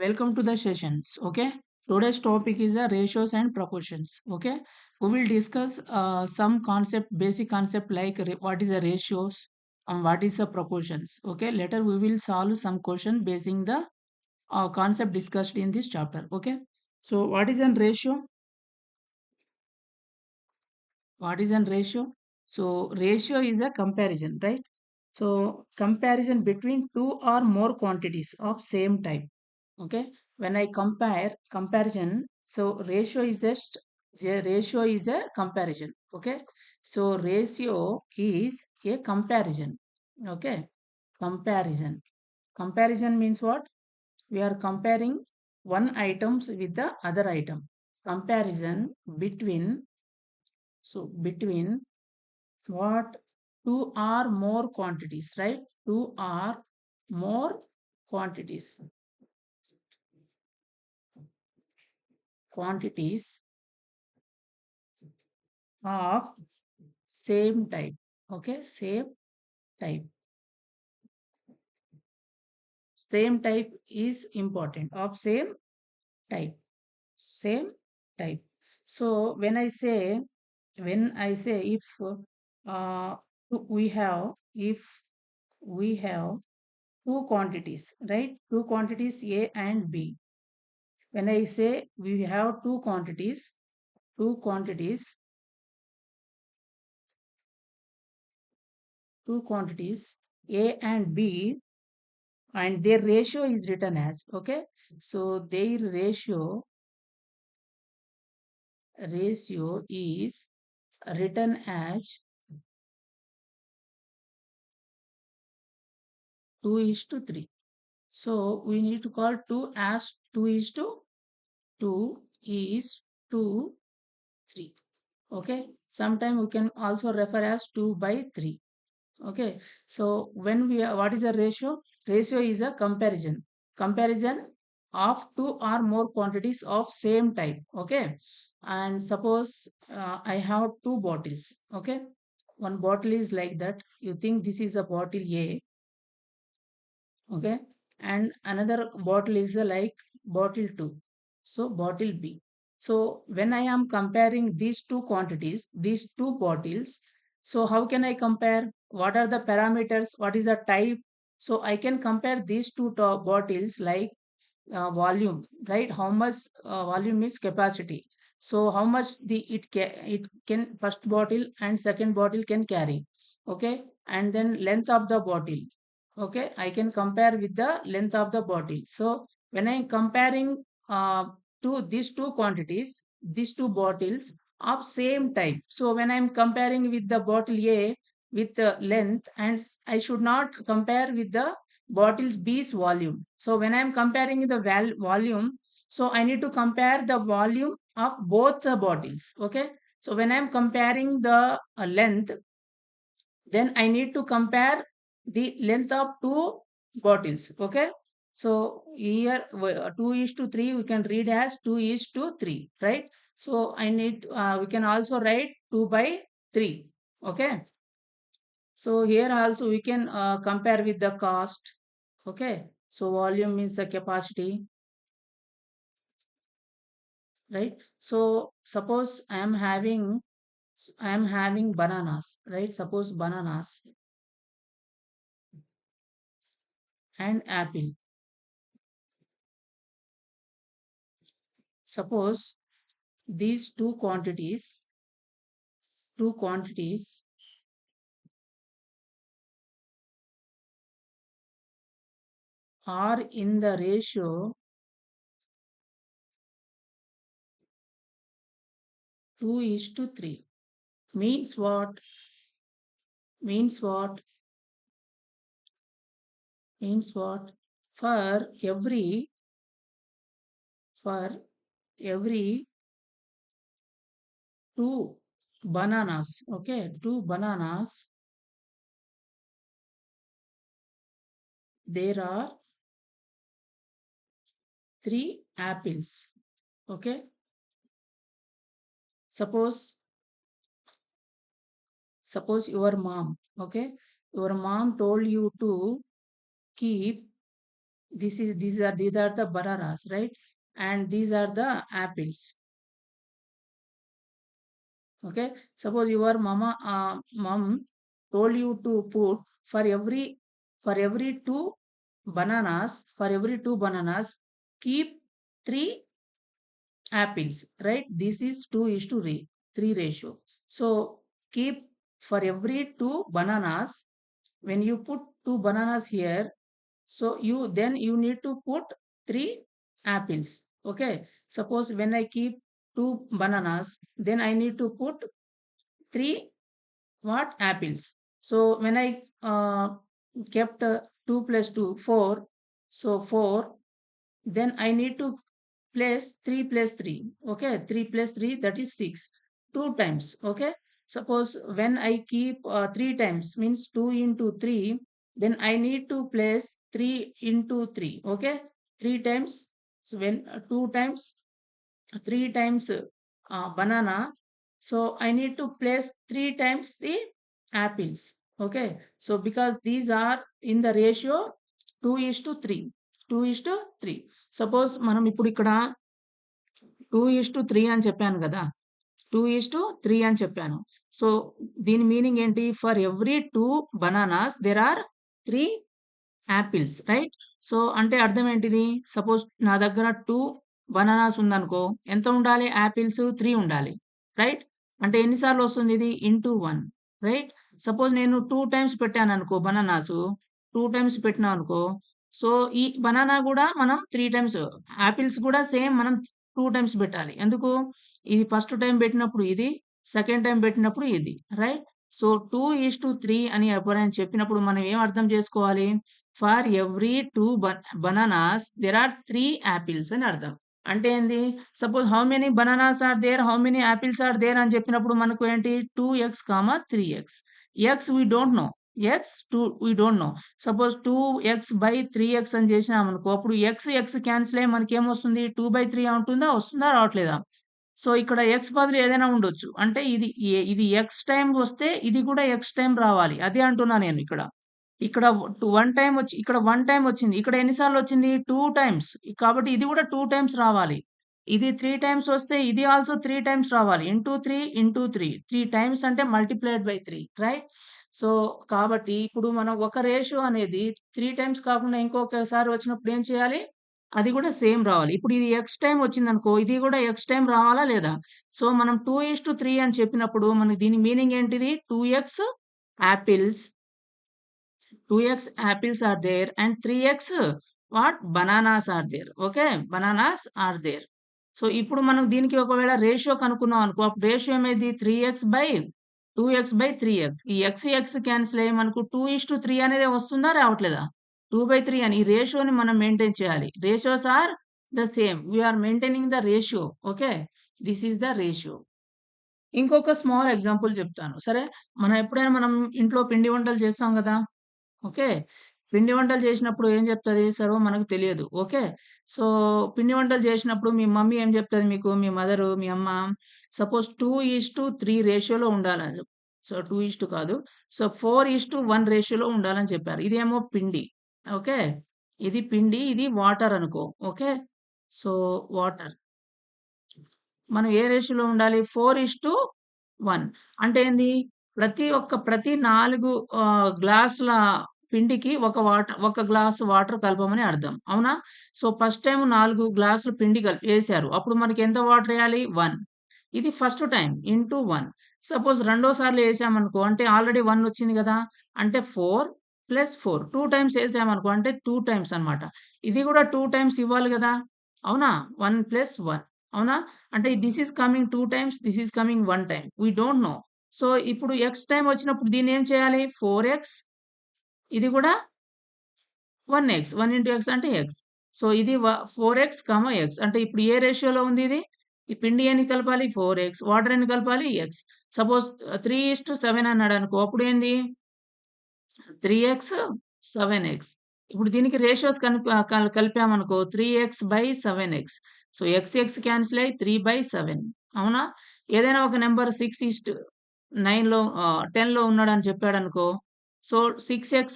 Welcome to the sessions. Okay. Today's topic is the ratios and proportions. Okay. We will discuss some concept, basic concept like what is the ratios and what is the proportions. Okay. Later we will solve some question basing the concept discussed in this chapter. Okay. So what is an ratio? What is an ratio? So ratio is a comparison, right? So comparison between two or more quantities of same type. Okay. When I comparison, so ratio is a comparison. Okay. So ratio is a comparison. Okay. Comparison means what? We are comparing one items with the other item. Comparison between, so between what, two or more quantities, right? Two or more quantities, quantities of same type. Okay, type same type is important, of type same type. So when I say if uh, we have if we have two quantities, right? Two quantities A and B. When I say we have two quantities, two quantities A and B, and their ratio is written as, okay. So their ratio is written as 2 is to 3. So we need to call 2 as 2 is to 2 is to 3. Okay. Sometime we can also refer as 2 by 3. Okay. So when what is a ratio? Ratio is a comparison of two or more quantities of same type. Okay. And suppose I have two bottles. Okay. One bottle is like that. You think this is a bottle A. Okay. And another bottle is like bottle 2. So bottle B. So when I am comparing these two quantities, these two bottles, so how can I compare? What are the parameters? What is the type? So I can compare these two bottles like volume, right? How much volume is capacity. So how much it can first bottle and second bottle can carry. Okay. And then length of the bottle. Okay, I can compare with the length of the bottle. So when I'm comparing to these two quantities, these two bottles of same type. So when I'm comparing with the bottle A with the length, and I should not compare with the bottles B's volume. So when I'm comparing the volume, so I need to compare the volume of both the bottles. Okay. So when I'm comparing the length, then I need to compare the length of two bottles. Okay. So here 2 is to 3 we can read as 2 is to 3, right? So we can also write 2 by 3. Okay. So here also we can compare with the cost. Okay. So volume means the capacity, right? So suppose I am having bananas, right? Suppose bananas and apple. Suppose these two quantities are in the ratio 2 is to 3. Means what? Means what? Means what? For every two bananas, okay, two bananas, there are three apples. Okay. Suppose your mom, okay, your mom told you to keep these are the bananas, right? And these are the apples. Okay. Suppose your mom told you to put for every for every two bananas, keep three apples, right? This is 2:3 ratio. So keep for every two bananas, when you put two bananas here, so you need to put three apples. Okay. Suppose when I keep two bananas, then I need to put three what apples. So when I kept 2 plus 2, 4, so 4, then I need to place 3 plus 3. Okay, 3 plus 3, that is 6. 2 times. Okay. Suppose when I keep 3 times, means 2 into 3, then I need to place 3 into 3. Okay. 3 times. So when 2 times, 3 times banana. So I need to place 3 times the apples. Okay. So because these are in the ratio 2:3. 2:3. Suppose మనం ఇప్పుడు ఇక్కడ 2:3 అని చెప్పాను కదా! 2:3 అని చెప్పాను. So దీని meaning ఏంటి? For every 2 bananas there are 3 apples, right? So అంటే అర్థం ఏంటిది? సపోజ్ నా దగ్గర 2 బనానాస్ ఉందనుకో, ఎంత ఉండాలి యాపిల్స్? 3 ఉండాలి, రైట్? అంటే ఎన్ని సార్లు వస్తుంది ఇది? Into 1, right? సపోజ్ నేను 2 టైమ్స్ పెట్టాననుకో బనానాసు, 2 టైమ్స్ పెట్టినామనుకో, సో ఈ బనానా గూడా మనం 3 టైమ్స్, యాపిల్స్ గూడా సేమ్ మనం 2 టైమ్స్ పెట్టాలి. ఎందుకు? ఇది ఫస్ట్ టైమ్ పెట్టినప్పుడు ఇది, సెకండ్ టైమ్ పెట్టినప్పుడు ఇది, రైట్? సో 2:3 అని ఎప్పుడైనా చెప్పినప్పుడు మనం ఏం అర్థం చేసుకోవాలి? For every 2 bananas there are 3 apples అని అర్థం. అంటే ఏంది? Suppose how many bananas are there? How many apples are there? అని చెప్పినప్పుడు మనకు ఏంటి? 2x, 3x. X we don't know. X 2 we don't know. Suppose 2x/3x అని చేసినామనుకో, అప్పుడు ఎక్స్ క్యాన్సిల్ అయ్యి మనకేమొస్తుంది? 2/3 ఉంటుందా? వస్తుందా? రావట్లేదా? సో ఇక్కడ ఎక్స్ బదులు ఏదైనా ఉండొచ్చు. అంటే ఇది ఎక్స్ టైమ్ వస్తే ఇది కూడా ఎక్స్ టైమ్ రావాలి. అదే అంటున్నా నేను ఇక్కడ. ఇక్కడ 1 టైమ్ వచ్చి ఇక్కడ 1 టైమ్ వచ్చింది. ఇక్కడ ఎన్ని సార్లు వచ్చింది? 2 టైమ్స్. కాబట్టి ఇది కూడా 2 టైమ్స్ రావాలి. ఇది 3 టైమ్స్ వస్తే ఇది ఆల్సో 3 టైమ్స్ రావాలి. Into 3 into 3. 3 టైమ్స్ అంటే మల్టిప్లైడ్ బై 3, రైట్? సో కాబట్టి ఇప్పుడు మనం ఒక రేషియో అనేది 3 టైమ్స్ కాకుండా ఇంకొకసారి వచ్చినప్పుడు ఏం చేయాలి? అది కూడా సేమ్ రావాలి. ఇప్పుడు ఇది ఎక్స్ టైమ్ వచ్చిందనుకో, ఇది కూడా ఎక్స్ టైమ్ రావాలా లేదా? సో మనం 2:3 అని చెప్పినప్పుడు మనకి దీని మీనింగ్ ఏంటిది? 2x apples 2x apples are there and 3x what bananas are there. Okay, bananas are there. So ఇప్పుడు మనం దీనికి ఒకవేళ రేషియో కనుక్కున్నాం అనుకో, అప్పుడు రేషియో ఏమైంది? 3x/2x/3x. ఈ ఎక్స్ క్యాన్సిల్ అయ్యి మనకు 2:3 అనేది వస్తుందా? రావట్లేదా? 2/3 అని ఈ రేషియోని మనం మెయింటైన్ చేయాలి. Ratios are the same. We are maintaining the ratio. Okay, this is the ratio. ఇంకొక స్మాల్ ఎగ్జాంపుల్ చెప్తాను. సరే, మనం ఇంట్లో పిండి వంటలు చేస్తాం కదా! ఓకే. పిండి వంటలు చేసినప్పుడు ఏం చెప్తది? సర్వ మనకు తెలియదు. ఓకే. సో, పిండి వంటలు చేసినప్పుడు మీ మమ్మీ ఏం చెప్తది మీకు? మీ మదరు, మీ అమ్మ సపోజ్ 2:3 రేషియోలో ఉండాలని సో, 2 కాదు. సో, 4:1 రేషియోలో ఉండాలని చెప్పారు. ఇదేమో పిండి. ఓకే. ఇది పిండి, ఇది వాటర్ అనుకో. ఓకే. So, water. మనం ఏ రేషియోలో ఉండాలి? 4:1. అంటే ఏంది? ప్రతి 4 గ్లాసుల పిండికి ఒక గ్లాసు వాటర్ కలపమని అర్థం. అవునా? సో, ఫస్ట్ టైమ్ 4 గ్లాసులు పిండి ఏశారు. అప్పుడు మనకి ఎంత వాటర్ ఎయాలి? 1. ఇది ఫస్ట్ టైమ్ ఇంటూ 1. సపోజ్ రెండోసార్లు ఏసామనుకో, అంటే ఆల్రెడీ 1 వచ్చింది గదా! అంటే 4 + 4 2 టైమ్స్ ఏసామనుకో, అంటే 2 టైమ్స్ అన్నమాట. ఇది గూడా 2 టైమ్స్ ఇవ్వాలి గదా! అవునా? 1 + 1. అవునా? అంటే this is coming 2 times, this is coming 1 time. We don't know. So, ఇప్పుడు ఎక్స్ టైమ్ వచ్చినప్పుడు దీన్నేం చేయాలి? 4x, ఇది గూడా 1x. 1 ఇంటూ x అంటే x. సో, ఇది 4x, x. అంటే ఇప్పుడు ఏ రేషియోలో ఉంది ఇది? ఈ పిండి ఎన్ని కలపాలి? 4x. వాటర్ ఎన్ని కలపాలి? x. సపోజ్ 3:7 అన్నాడనుకో, అప్పుడేంది? 3x, 7x. ఇప్పుడు దీనికి రేషియోస్ కలిపామనుకో, 3x/7x. సో, x క్యాన్సిల్ అయ్యి 3/7. అవునా? ఏదైనా ఒక నంబర్ 6:9లో 10లో ఉన్నాడని చెప్పాడనుకో, సో, 6x,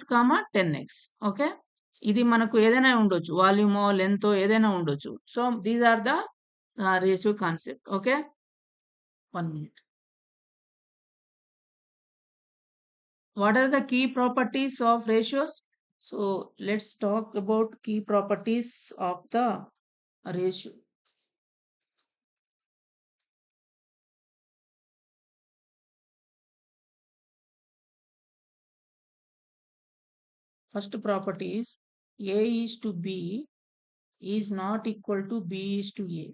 10x. ఓకే. ఇది మనకు ఏదైనా ఉండొచ్చు. వాల్యూమో, లెంతో ఏదైనా ఉండొచ్చు. So, these are the ratio concept. Okay. 1 minute. What are the key properties of ratios? So, let's talk about key properties of the ratio. First property is A is to B is not equal to B is to A.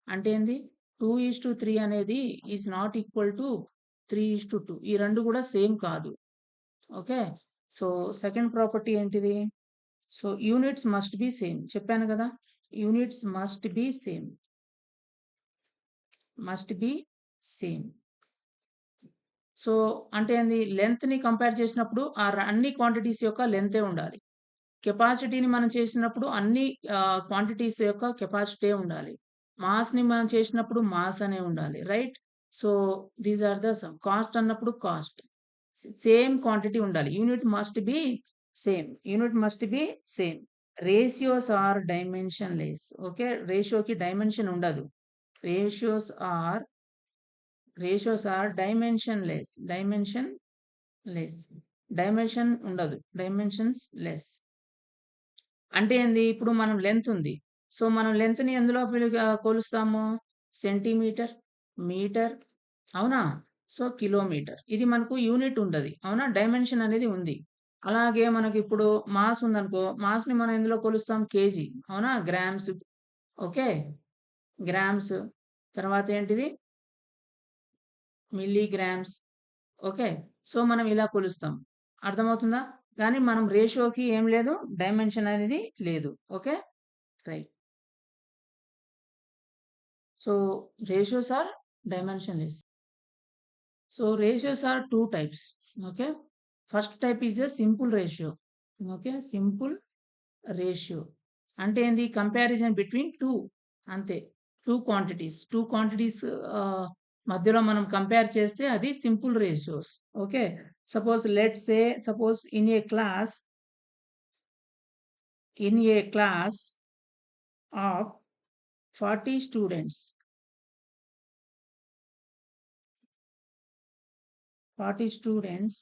అంటే ఏంది? 2:3 అనేది is not equal to 3:2. ఈ రెండు కూడా same కాదు. Okay. So, second property ఏంటిది? So, units must be same. చెప్పాను కదా! Units must be same. Must be same. So, అంటే ఏంది? లెంగ్త్‌ని కంపేర్ చేసినప్పుడు అన్ని క్వాంటిటీస్ యొక్క లెంగ్తే ఉండాలి. కెపాసిటీని మనం చేసినప్పుడు అన్ని క్వాంటిటీస్ యొక్క కెపాసిటీ ఉండాలి. మాస్‌ని మనం చేసినప్పుడు మాస్ అనే ఉండాలి. Right? So, these are the sum. Cost అన్నప్పుడు కాస్ట్. సేమ్ క్వాంటిటీ ఉండాలి. Unit must be same. Unit must be same. Ratios are dimensionless. Okay. రేషియోకి డైమెన్షన్ ఉండదు. Ratios are ratios are dimensionless. Dimensionless. Dimension ఉండదు. Dimensions less. అంటే ఏంది? ఇప్పుడు మనం length ఉంది. సో, మనం లెంత్‌ని ఎందులో కొలుస్తాము? సెంటీమీటర్, మీటర్ అవునా? So, kilometre. ఇది మనకు యూనిట్ ఉండది. అవునా? డైమెన్షన్ అనేది ఉంది. అలాగే మనకిప్పుడు మాస్ ఉందనుకో, మాస్‌ని మనం ఎందులో కొలుస్తాం? కేజీ. అవునా? గ్రామ్స్. ఓకే. గ్రామ్స్. తర్వాత ఏంటిది? మిల్లీగ్రామ్స్. ఓకే. సో, మనం ఇలా కొలుస్తాం. అర్థమవుతుందా? కానీ మనం రేషియోకి ఏం లేదు, డైమెన్షన్ అనేది లేదు. Okay. Right. So, ratios are dimensionless. So, ratios are two types. Okay. First type is a simple ratio. Okay. Simple ratio. అంటే ఏంది? కంపారిజన్ బిట్వీన్ 2 అంతే. 2 క్వాంటిటీస్. 2 క్వాంటిటీస్ మధ్యలో మనం కంపేర్ చేస్తే అది simple ratios. Okay. Suppose in a class of 40 students. 40 students,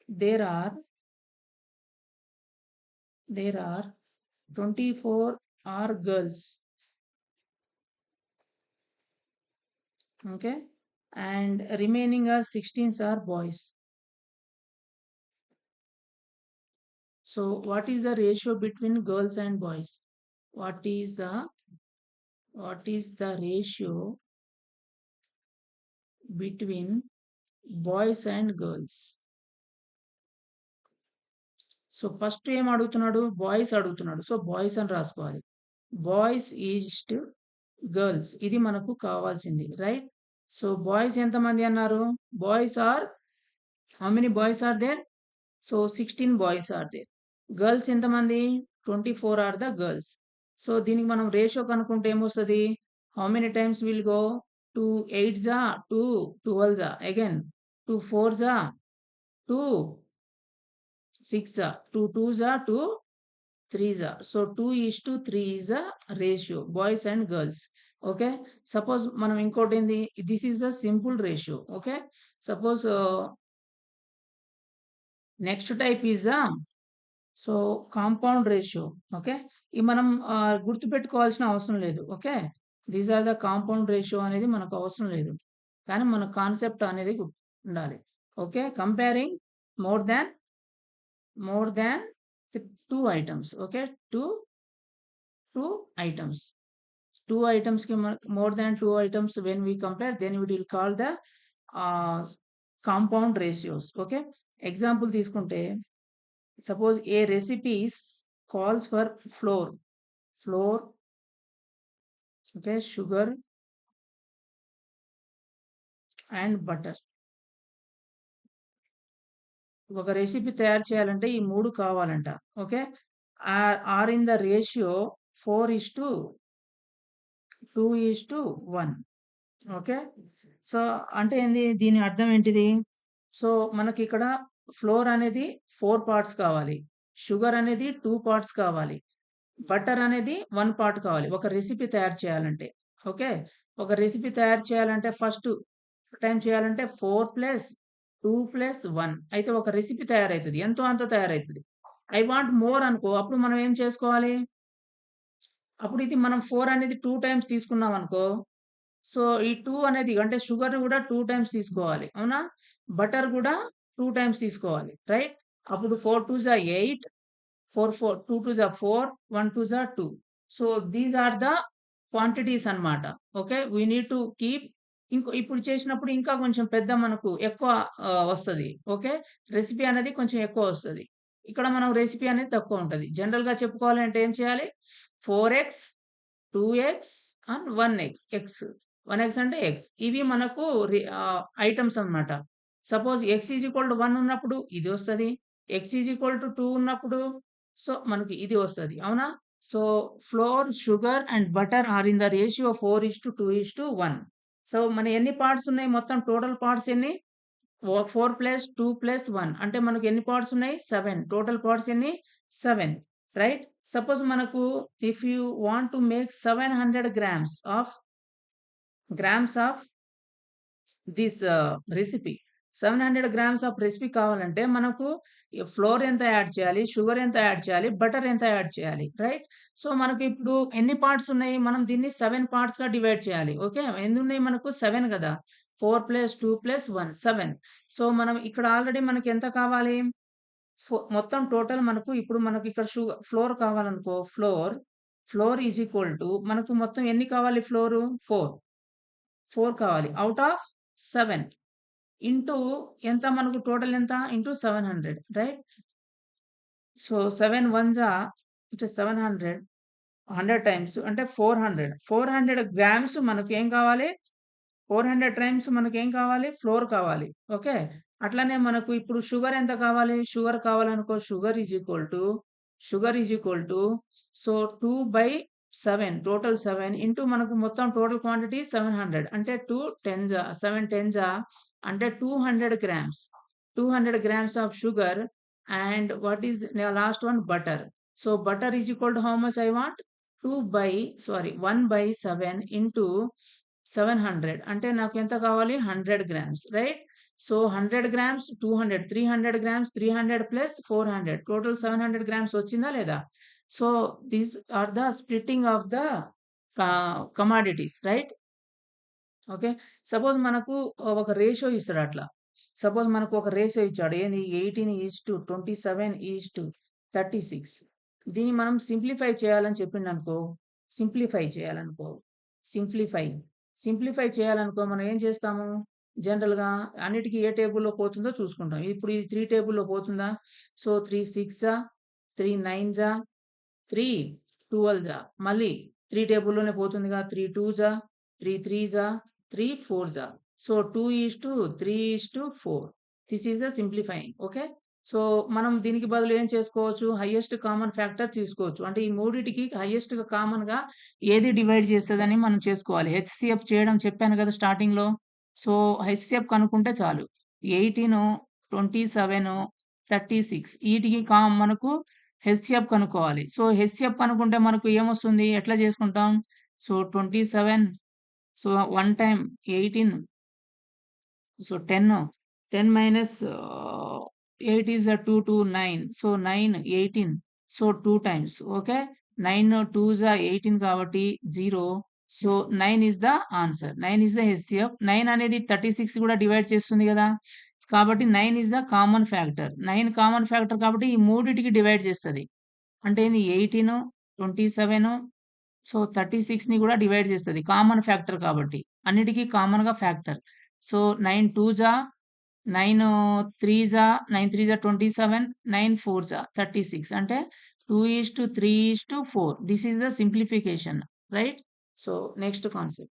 there are 24 are girls. Okay. And remaining are 16 are boys. So what is the ratio between girls and boys? What is the ratio between boys and girls? So first ఏం అడుగుతున్నాడు? Boys అడుగుతున్నాడు. So boys అని రాసుకోవాలి. Boys is to girls. ఇది మనకు కావాల్సింది. Right? So boys ఎంతమంది అన్నారు? Boys are how many boys are there? So 16 boys are there. Girls ఎంతమంది? 24 ఆర్ ద గర్ల్స్. సో దీనికి మనం రేషియో కనుక్కుంటే ఏమొస్తది? How many times will go? 2 8 2 12 again 2 4 2 6 2 2 2 3 so 2:3 is the ratio boys and girls. Okay. Suppose మనం ఇంకోటి ఏంది? This is the simple ratio. Okay. Suppose next type is the so compound ratio. Okay. ఇవి మనం గుర్తుపెట్టుకోవాల్సిన అవసరం లేదు. Okay. These are the compound ratio అనేది మనకు అవసరం లేదు. కానీ మన కాన్సెప్ట్ అనేది ఉండాలి. Okay. Comparing more than more than 2 items. Okay. 2 items. 2 items more than 2 items when we compare, then we will call the uh, compound ratios. Okay. Example తీసుకుంటే suppose a recipe calls for flour, okay, sugar and butter. ఒక recipe తయారు చేయాలంటే ఈ 3 కావాలంట. Okay. Are in the ratio 4:2:1. Okay. So అంటే ఏంది? దీని అర్థం ఏంటిది? సో మనకిక్కడ ఫ్లోర్ అనేది 4 పార్ట్స్ కావాలి. షుగర్ అనేది 2 పార్ట్స్ కావాలి. బటర్ అనేది 1 పార్ట్ కావాలి. ఒక రెసిపీ తయారు చేయాలంటే. ఓకే. ఒక రెసిపీ తయారు చేయాలంటే ఫస్ట్ టైమ్ చేయాలంటే 4 + 2 + 1 అయితే ఒక రెసిపీ తయారైతది. ఎంతో అంత తయారైతది. ఐ వాంట్ మోర్ అనుకో అప్పుడు మనం ఏం చేసుకోవాలి? అప్పుడు ఇది మనం 4 అనేది 2 టైమ్స్ తీసుకున్నామనుకో, సో, ఈ 2 అనేది అంటే షుగర్‌ని గూడా 2 టైమ్స్ తీసుకోవాలి. అవునా? బటర్ గూడా 2 టైమ్స్ తీసుకోవాలి. రైట్? అప్పుడు 4 2 జా 8, 2 2 జా 4, 1 2 జా 2. So, these are the quantities అన్నమాట. Okay. We need to keep ఇప్పుడు చేసినప్పుడు ఇంకా కొంచెం పెద్ద మనకు ఎక్కువ వస్తది. ఓకే. రెసిపీ అనేది కొంచెం ఎక్కువ వస్తది. ఇక్కడ మనం రెసిపీ అనేది తక్కువ ఉంటది. జనరల్‌గా చెప్పుకోవాలి అంటే ఏం చేయాలి? 4x 2x and 1x. 1x అంటే x. ఇవి మనకు ఐటెమ్స్ అన్నమాట. Suppose x is equal to 1 ఉన్నప్పుడు ఇది వస్తది. x ఈజ్ ఈక్వల్ టు 2 ఉన్నప్పుడు సో, మనకి ఇది వస్తది. అవునా? So, floor, sugar and butter are in the ratio 4:2:1. So, మన ఎన్ని పార్ట్స్ ఉన్నాయి? మొత్తం టోటల్ పార్ట్స్ ఎన్ని? 4 + 2 + 1 అంటే మనకు ఎన్ని పార్ట్స్ ఉన్నాయి? 7. టోటల్ పార్ట్స్ ఎన్ని? 7. రైట్? సపోజ్ మనకు if you want to make 700 grams of this recipe. 700 grams of recipe కావాలంటే మనకు ఈ ఫ్లోర్ ఎంత యాడ్ చేయాలి? షుగర్ ఎంత యాడ్ చేయాలి? బటర్ ఎంత యాడ్ చేయాలి? రైట్? సో, మనకి ఇప్పుడు ఎన్ని పార్ట్స్ ఉన్నాయి? మనం దీన్ని 7 పార్ట్స్‌గా డివైడ్ చేయాలి. ఓకే. ఎన్నున్నాయి మనకు? 7 గదా! 4 + 2 + 1 7. సో, మనం ఇక్కడ ఆల్రెడీ మనకి ఎంత కావాలి? మొత్తం టోటల్ మనకు ఇప్పుడు మనకి ఇక్కడ ఫ్లోర్ కావాలనుకో ఫ్లోర్ ఈజ్ ఈక్వల్ టు మనకు మొత్తం ఎన్ని కావాలి ఫ్లోరు? 4 కావాలి. ఔట్ ఆఫ్ 7 ఇంటూ ఎంత మనకు టోటల్ ఎంత? Into 700 right? సో, 7 వన్స్ అంటే 700 100 టైమ్స్ అంటే 400. 400 గ్రామ్స్ మనకేం కావాలి? 400 టైమ్స్ మనకేం కావాలి? ఫ్లోర్ కావాలి. ఓకే. అట్లనే మనకు ఇప్పుడు షుగర్ ఎంత కావాలి? షుగర్ కావాలనుకో sugar is equal to so 2/7 total 7 into మనకు మొత్తం టోటల్ క్వాంటిటీ 700 అంటే 2 10 7 10 అంటే 200 grams. 200 grams of sugar and what is last one butter. So, butter is equal to how much I want? 1/7 into 700 అంటే నాకు ఎంత కావాలి? 100 grams. Right? So, 100 grams 200 300 grams 300 + 400 total 700 grams వచ్చిందా లేదా? So, these are the splitting of the commodities right? Okay. Suppose మనకు ఒక ratio ఇస్తాడు అట్లా. సపోజ్ మనకు ఒక రేషియో ఇచ్చాడు. ఏంది? 18:27:36. దీన్ని మనం సింప్లిఫై చేయాలని చెప్పిండనుకో, సింప్లిఫై చేయాలనుకో, సింప్లిఫై, సింప్లిఫై చేయాలనుకో మనం ఏం చేస్తాము? జనరల్‌గా అన్నిటికి ఏ టేబుల్‌లో పోతుందో చూసుకుంటాం. ఇప్పుడు ఇది 3 టేబుల్‌లో పోతుందా? సో, 3 6 3 9 3 12 మళ్ళీ 3 టేబుల్‌లోనే పోతుందిగా. 3 2 3 3 3 4 so, 2:3:4 this is the simplifying. Okay. So, మనం దీనికి బదులు ఏం చేసుకోవచ్చు? హైయెస్ట్ కామన్ ఫ్యాక్టర్ తీసుకోవచ్చు. అంటే ఈ మూడిటికి హైయెస్ట్‌గా కామన్‌గా ఏది డివైడ్ చేస్తదని మనం చేసుకోవాలి. హెచ్‌సీఎఫ్ చేయడం చెప్పాను కదా స్టార్టింగ్‌లో. సో, హెచ్‌సీఎఫ్ కనుక్కుంటే చాలు. 18, 27, 36 ఈటికి మనకు హెచ్‌సీఎఫ్ కనుక్కోవాలి. సో, హెచ్‌సీఎఫ్ కనుక్కుంటే మనకు ఏమొస్తుంది? ఎట్లా చేసుకుంటాం? So, 27 so, 1 time 18 so, 10 8 is 2 2 9 so, 9 18 so, 2 times okay. 9 2s 18 కాబట్టి 0 so, 9 is the answer. 9 is the HCF. 9 అనేది 36 కూడా డివైడ్ చేస్తుంది గదా! కాబట్టి 9 is the common factor. 9 common factor కాబట్టి ఈ మూడిటికి డివైడ్ చేస్తది. అంటే ఏంది 18, 27 సో, 36ని కూడా డివైడ్ చేస్తది. కామన్ ఫ్యాక్టర్ కాబట్టి. అన్నిటికి కామన్‌గా ఫ్యాక్టర్. సో, 9 2 9 3 9 3 27 9 4 36 అంటే 2:3:4 this is the simplification right? So, next concept.